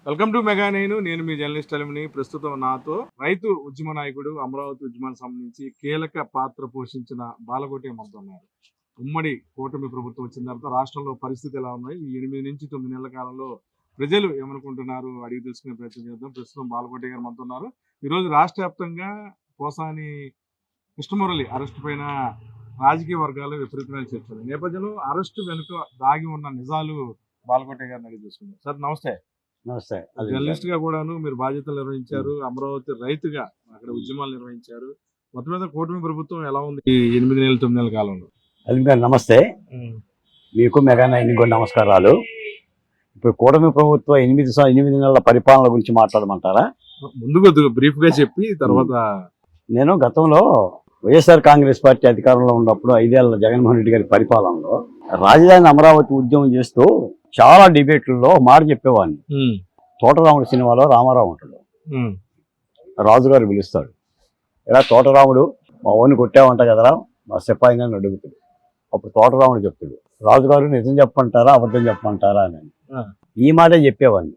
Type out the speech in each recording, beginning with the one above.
Welcome to mega నేను మీ journalist అలిమిని. ప్రస్తుతం నాతో రైతు ఉద్యమ నాయకుడు, అమరావతి ఉద్యమానికి సంబంధించి కీలక పాత్ర పోషించిన బాలకోటి మనతో ఉన్నారు. ఉమ్మడి కూటమి ప్రభుత్వం వచ్చిన తర్వాత రాష్ట్రంలో పరిస్థితి ఎలా ఉన్నాయి, ఈ 8 నుంచి 9 నెలల కాలంలో ప్రజలు ఏమనుకుంటున్నారు అడిగి తెలుసుకునే ప్రయత్నం చేద్దాం. ప్రస్తుతం బాలకోటి గారు మనతో ఉన్నారు. ఈరోజు రాష్ట్ర వ్యాప్తంగా పోసాని కృష్ణమురళి అరెస్టు పైన రాజకీయ వర్గాలు విపరీతమైన చర్చలు నేపథ్యంలో అరెస్టు వెనుక దాగి ఉన్న నిజాలు బాలకోటి గారిని అడిగి తెలుసుకుందాం. సార్ నమస్తే. నమస్తే. జర్నలిస్ట్ గా కూడాను మీరు బాధ్యతలు నిర్వహించారు, అమరావతి రైతుగా అక్కడ ఉద్యమాలు నిర్వహించారు. మొత్తం మీద కూటమి ప్రభుత్వం ఎలా ఉంది ఈ 8 నెలల 9 నెలల కాలంలో? అది గారు నమస్తే. మీకు మెగా నైన్ కూడా నమస్కారాలు. ఇప్పుడు కూటమి ప్రభుత్వం 8 నెలల పరిపాలన గురించి మాట్లాడమంటారా? ముందు కొద్దిగా బ్రీఫ్ గా చెప్పి తర్వాత. నేను గతంలో వైఎస్ఆర్ కాంగ్రెస్ పార్టీ అధికారంలో ఉన్నప్పుడు 5 ఏళ్ల జగన్మోహన్ రెడ్డి గారి పరిపాలనలో రాజధాని అమరావతి ఉద్యమం చేస్తూ చాలా డిబేట్లలో మాట చెప్పేవాడిని. తోటరాముడు సినిమాలో రామారావు ఉంటాడు, రాజుగారు పిలుస్తాడు, ఇలా తోటరాముడు మా ఓన్ని కొట్టావంట కదరా మా సిపాయిని అని అడుగుతాడు. అప్పుడు తోటరాముడు చెప్తాడు, రాజుగారు నిజం చెప్పంటారా అబద్ధం చెప్పంటారా అని. ఈ మాటే చెప్పేవాడిని,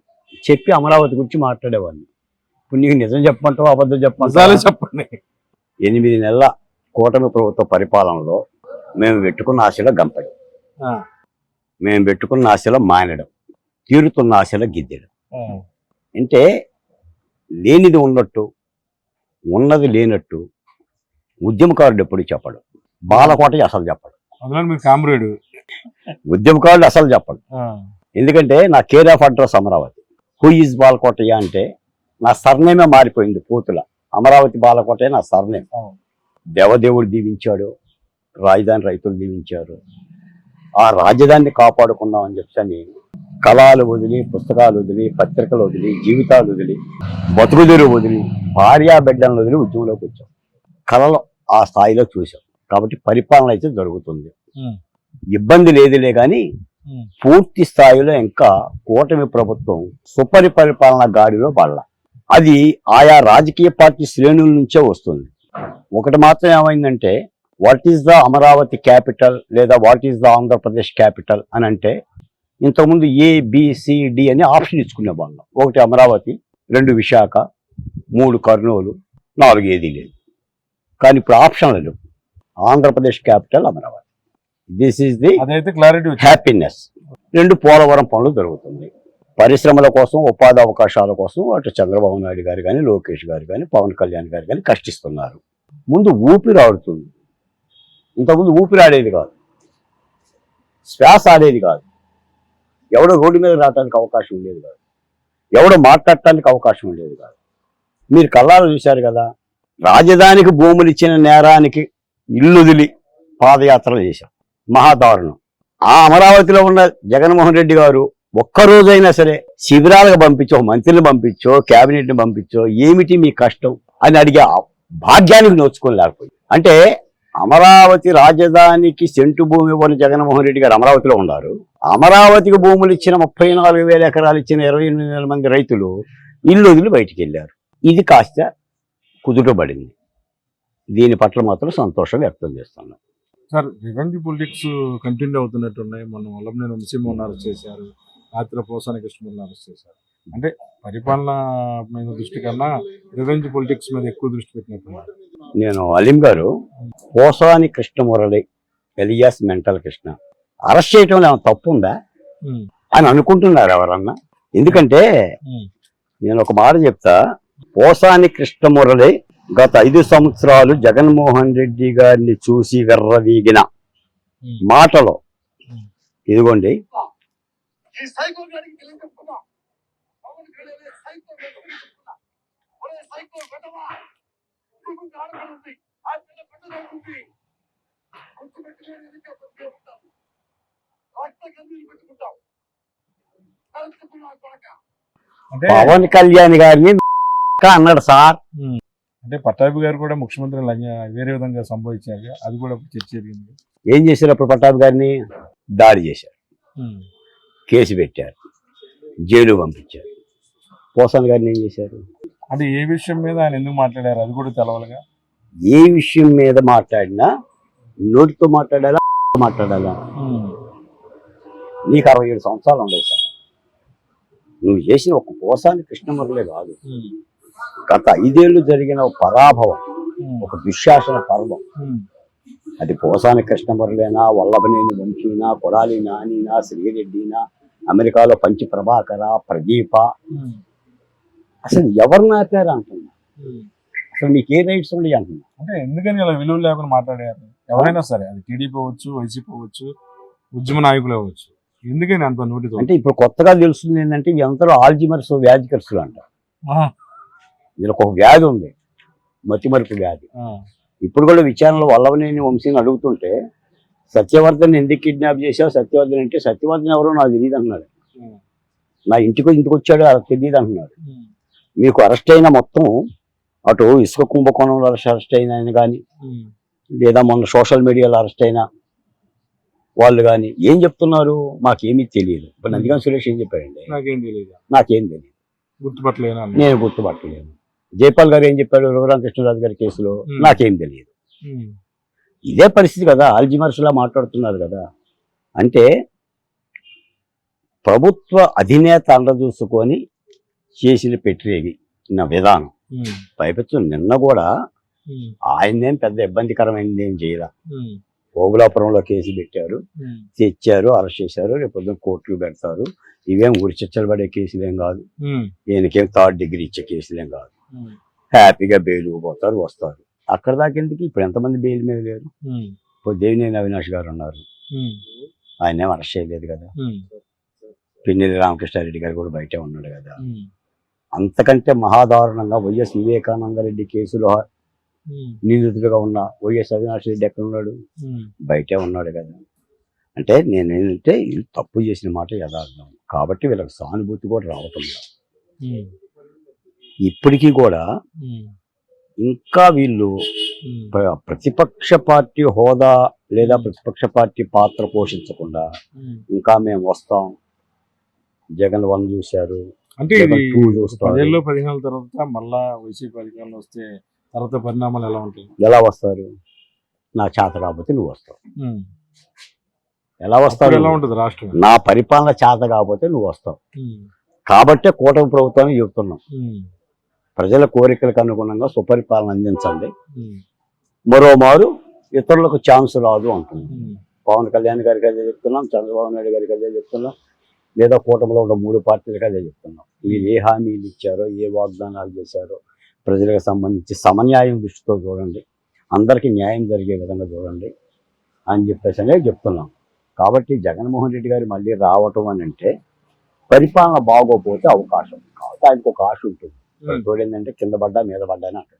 చెప్పి అమరావతి గురించి మాట్లాడేవాడిని. ఇప్పుడు నీకు నిజం చెప్పంటావా అబద్ధం చెప్పంటారా చెప్పండి. 8 నెలల కూటమి ప్రభుత్వ పరిపాలనలో మేము పెట్టుకున్న ఆశలో గంపడం, మేము పెట్టుకున్న ఆశలో మానడం, తీరుతున్న ఆశలో గిద్దెడం. అంటే లేనిది ఉన్నట్టు, ఉన్నది లేనట్టు ఉద్యమకారుడు ఎప్పుడు చెప్పడు. బాలకోట అసలు చెప్పడు, ఉద్యమకారుడు అసలు చెప్పడు. ఎందుకంటే నా care of address Amaravati. Who is Balakotaiah అంటే నా సర్నేమే మారిపోయింది పూతుల. అమరావతి బాలకోటే నా సర్నేమ్. దేవదేవుడు దీవించాడు, రాజధాని రైతులు దీవించారు. ఆ రాజధానిని కాపాడుకుందామని చెప్పని కళలు వదిలి, పుస్తకాలు వదిలి, పత్రికలు వదిలి, జీవితాలు వదిలి, బతుకుదెరు వదిలి, భార్యా బిడ్డలను వదిలి ఉద్యమంలోకి వచ్చాం. కళలు ఆ స్థాయిలో చూసాం. కాబట్టి పరిపాలన అయితే జరుగుతుంది, ఇబ్బంది లేదులే. కానీ పూర్తి స్థాయిలో ఇంకా కూటమి ప్రభుత్వం సుపరిపాలన గాడిలో పడాల. అది ఆయా రాజకీయ పార్టీ శ్రేణుల నుంచే వస్తుంది. ఒకటి మాత్రం ఏమైందంటే, what is the Amaravati capital లేదా what is the Andhra Pradesh capital అని అంటే, ఇంతకుముందు ABCD అని ఆప్షన్ ఇచ్చుకునే వాళ్ళం. 1 అమరావతి, 2 విశాఖ, 3 కర్నూలు, 4 ఏది లేదు. కానీ ఇప్పుడు ఆప్షన్లు లేవు. Andhra Pradesh capital Amaravati. This is the happiness. 2 Polavaram పనులు జరుగుతుంది. పరిశ్రమల కోసం, ఉపాధి అవకాశాల కోసం అటు చంద్రబాబు నాయుడు గారు కానీ, లోకేష్ గారు కానీ, పవన్ కళ్యాణ్ గారు కానీ కష్టిస్తున్నారు. ముందు ఊపిరి ఆడుతుంది. ఇంతకుముందు ఊపిరి ఆడేది కాదు, శ్వాస ఆడేది కాదు. ఎవడో రోడ్డు మీద రావడానికి అవకాశం ఉండేది కాదు, ఎవడో మాట్లాడటానికి అవకాశం ఉండేది కాదు. మీరు కళ్ళాలు చూశారు కదా, రాజధానికి భూములు ఇచ్చిన నేరానికి ఇల్లుదిలి పాదయాత్రలు చేశాం. మహాదారుణం. ఆ అమరావతిలో ఉన్న జగన్మోహన్ రెడ్డి గారు ఒక్కరోజైనా సరే శిబిరాలకు పంపించో, మంత్రులు పంపించో, క్యాబినెట్ని పంపించో, ఏమిటి మీ కష్టం అని అడిగే భాగ్యానికి నోచుకొని లేకపోయింది. అంటే అమరావతి రాజధానికి సెంటు భూమి ఇవ్వని జగన్మోహన్ రెడ్డి గారు అమరావతిలో ఉన్నారు. అమరావతికి భూములు ఇచ్చిన 34,000 ఎకరాలు ఇచ్చిన 28,000 మంది రైతులు ఇల్లు వదిలి బయటికి వెళ్ళారు. ఇది కాస్త కుదుటబడింది. దీని పట్ల మాత్రం సంతోషం వ్యక్తం చేస్తున్నాం. Sir, revenge politics continue అవుతున్నట్టున్నాయి. మనం వల్లభనేని వంశీమోహన్ అరెస్ట్ చేశారు, రాత్రి పోసాని కృష్ణమురళిని అరెస్ట్ చేశారు. అంటే పరిపాలన మీద దృష్టి కన్నా రివెంజ్ పొలిటిక్స్ మీద ఎక్కువ దృష్టి పెట్టినట్టున్నారు. నేను అలీం గారు Posani Krishnamurali alias mental Krishna arrest చేయటంలో ఏమైనా తప్పు ఉందా అని అనుకుంటున్నారు ఎవరన్నా? ఎందుకంటే నేను ఒక మాట చెప్తా. పోసాని కృష్ణమురళి గత 5 సంవత్సరాలు జగన్మోహన్ రెడ్డి గారిని చూసి వెర్రవీగిన మాటలో ఇదిగోండి, పవన్ కళ్యాణ్ గారిని అన్నాడు సార్. అంటే పట్టాభి గారు కూడా ముఖ్యమంత్రి వేరే విధంగా సంబోధించారు, అది కూడా చర్చ జరిగింది. ఏం చేశారు అప్పుడు? పట్టాభి గారిని దాడి చేశారు, కేసు పెట్టారు, జైలు పంపించారు. పోసాని గారిని ఏం చేశారు? అంటే ఏ విషయం మీద ఆయన ఎందుకు మాట్లాడారు అది కూడా తెలవాలిగా. ఏ విషయం మీద మాట్లాడినా నోటితో మాట్లాడాలా, మాట్లాడాలా? నీకు 67 సంవత్సరాలు ఉండేది సార్. నువ్వు చేసిన ఒక పోసాని కృష్ణమురళే కాదు, గత 5 ఏళ్ళు జరిగిన ఒక పరాభవం, ఒక దుశ్శాసన పర్వం, అది పోసాని కృష్ణమురళైనా, వల్లభనేని వంశీనా, కొడాలి నానినా, శ్రీరెడ్డినా, అమెరికాలో పంచి ప్రభాకర, ప్రదీప, అసలు ఎవరు నాపారు అంటున్నా? అసలు నీకు ఏ రైట్స్ ఉన్నాయి అంటున్నా? అంటే ఎందుకని ఇలా విలువ లేకుండా మాట్లాడారు? ఎవరైనా సరే, అది టీడీపీ అవ్వచ్చు, వైసీపీ అవ్వచ్చు, ఉద్యమ నాయకులు అవ్వచ్చు, ఎందుకని అంత నోటితో? అంటే ఇప్పుడు కొత్తగా తెలుస్తుంది ఏంటంటే వీళ్ళందరూ ఆల్జిమర్స్ వ్యాధికర్సులు అంటారు. వీళ్ళకి ఒక వ్యాధి ఉంది, మతిమరుపు వ్యాధి. ఇప్పుడు కూడా విచారణలో వల్లభనేని వంశీని అడుగుతుంటే సత్యవర్ధన్ ఎందుకు కిడ్నాప్ చేశావు? సత్యవర్ధన్ అంటే సత్యవర్ధన్ ఎవరో నాకు తెలియదు అంటున్నాడు. నా ఇంటికి వచ్చాడు అది తెలియదు అంటున్నాడు. మీకు అరెస్ట్ అయిన మొత్తం అటు ఇసుక కుంభకోణంలో అరెస్ట్ అయిన ఆయన కానీ, లేదా మొన్న సోషల్ మీడియాలో అరెస్ట్ అయిన వాళ్ళు కానీ ఏం చెప్తున్నారు? మాకేమీ తెలియదు. ఇప్పుడు నందిగాం సురేష్ ఏం చెప్పాడండి? నాకేం తెలియదు, గుర్తుపట్టలేను, నేను గుర్తుపట్టలేను. జైపాల్ గారు ఏం చెప్పాడు రఘురామకృష్ణరాజు గారి కేసులో? నాకేం తెలియదు. ఇదే పరిస్థితి కదా, ఆల్జిమర్స్ లా మాట్లాడుతున్నారు కదా. అంటే ప్రభుత్వ అధినేత అండదూసుకొని చేసిన పెట్టిరేగి నా విధానం. పైపెచ్చు నిన్న కూడా ఆయనేం పెద్ద ఇబ్బందికరమైనది ఏం చేయరా. ఓబులాపురంలో కేసు పెట్టారు, తెచ్చారు, అరెస్ట్ చేశారు, రేపు పొద్దున్న కోర్టులు పెడతారు. ఇవేం ఉరిచిచ్చలు పడే కేసులేం కాదు, ఈయనకేం 3rd డిగ్రీ ఇచ్చే కేసులేం కాదు. హ్యాపీగా బెయిల్ పోతారు, వస్తారు. అక్కడ దాకా ఎందుకు? ఇప్పుడు ఎంతమంది బెయిల్ మీద లేరు? ఇప్పుడు దేవినేని అవినాష్ గారు ఉన్నారు, ఆయన ఏం అరెస్ట్ చేయలేదు కదా. పిన్నెల్లి రామకృష్ణారెడ్డి గారు కూడా బయటే ఉన్నాడు కదా. అంతకంటే మహాదారుణంగా వైఎస్ వివేకానంద రెడ్డి కేసులో నిందితుడిగా ఉన్న వైఎస్ అవినాష్ రెడ్డి ఎక్కడ ఉన్నాడు? బయటే ఉన్నాడు కదా. అంటే నేనేంటంటే వీళ్ళు తప్పు చేసిన మాట యథార్థం కాబట్టి వీళ్ళకి సానుభూతి కూడా రావటం లేదు. ఇప్పటికీ కూడా ఇంకా వీళ్ళు ప్రతిపక్ష పార్టీ హోదా లేదా ప్రతిపక్ష పార్టీ పాత్ర పోషించకుండా ఇంకా మేము వస్తాం, జగన్ 1 చూశారు అంటే 2 చూస్తారు, 10 తర్వాత మళ్ళా వైసీపీ అధికారంలో వస్తే తర్వాత పరిణామాలు ఎలా ఉంటాయి? ఎలా వస్తారు? నా చేత కాకపోతే నువ్వు వస్తావు. ఎలా వస్తారు? ఎలా ఉంటుంది రాష్ట్రం? నా పరిపాలన చేత కాకపోతే నువ్వు వస్తావు. కాబట్టే కూటమి ప్రభుత్వాన్ని చెబుతున్నాం, ప్రజల కోరికలకు అనుగుణంగా సుపరిపాలన అందించండి, మరోమారు ఇతరులకు ఛాన్స్ రాదు అంటున్నాం. పవన్ కళ్యాణ్ గారికి అదే చెప్తున్నాం, చంద్రబాబు నాయుడు గారికి అదే చెప్తున్నాం, లేదా కూటమిలో ఉన్న 3 పార్టీలకు అదే చెప్తున్నాం. మీరు ఏ హామీలు ఇచ్చారో, ఏ వాగ్దానాలు చేశారో ప్రజలకు సంబంధించి సమన్యాయం దృష్టితో చూడండి, అందరికీ న్యాయం జరిగే విధంగా చూడండి అని చెప్పేసి అనేది చెప్తున్నాం. కాబట్టి జగన్మోహన్ రెడ్డి గారు మళ్ళీ రావటం అని అంటే పరిపాలన బాగోపోతే అవకాశం, కాబట్టి ఆయనకు ఒక ఆశ ఉంటుంది. ఏంటంటే కింద పడ్డా మీద పడ్డా అని అంటాడు.